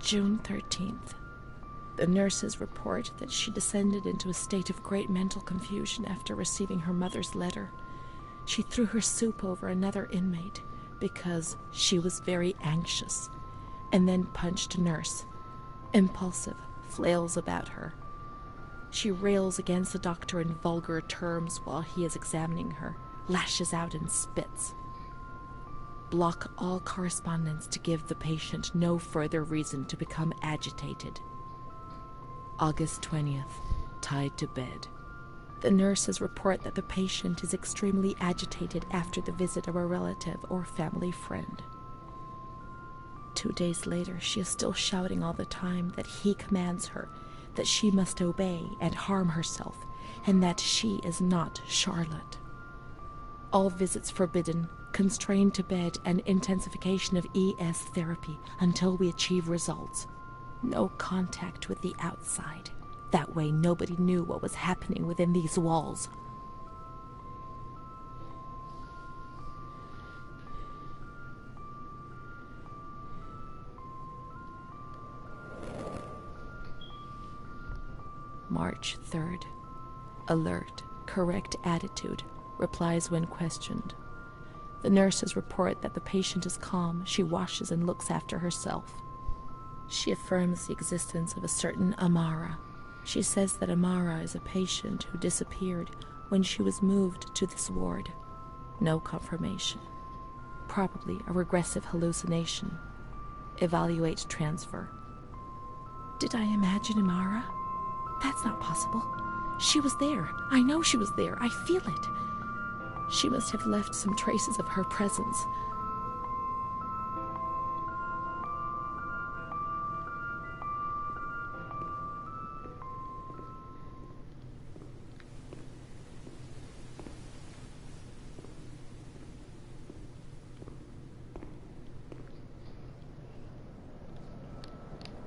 E: June 13th. The nurses report that she descended into a state of great mental confusion after receiving her mother's letter. She threw her soup over another inmate because she was very anxious, and then punched a nurse. Impulsive, flails about her. She rails against the doctor in vulgar terms while he is examining her, lashes out and spits. Block all correspondence to give the patient no further reason to become agitated. August 20th, tied to bed. The nurses report that the patient is extremely agitated after the visit of a relative or family friend. 2 days later, she is still shouting all the time that he commands her, that she must obey and harm herself, and that she is not Charlotte. All visits forbidden, constrained to bed, and intensification of ES therapy until we achieve results. No contact with the outside. That way nobody knew what was happening within these walls. March 3rd. Alert, correct attitude, replies when questioned. The nurses report that the patient is calm, she washes and looks after herself. She affirms the existence of a certain Amara. She says that Amara is a patient who disappeared when she was moved to this ward. No confirmation. Probably a regressive hallucination. Evaluate transfer. Did I imagine Amara? That's not possible. She was there. I know she was there. I feel it. She must have left some traces of her presence.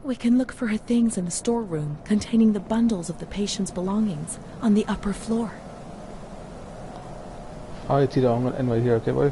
E: We can look for her things in the storeroom containing the bundles of the patient's belongings on the upper floor.
A: Alright, Tito, I'm gonna end right here, okay, boy?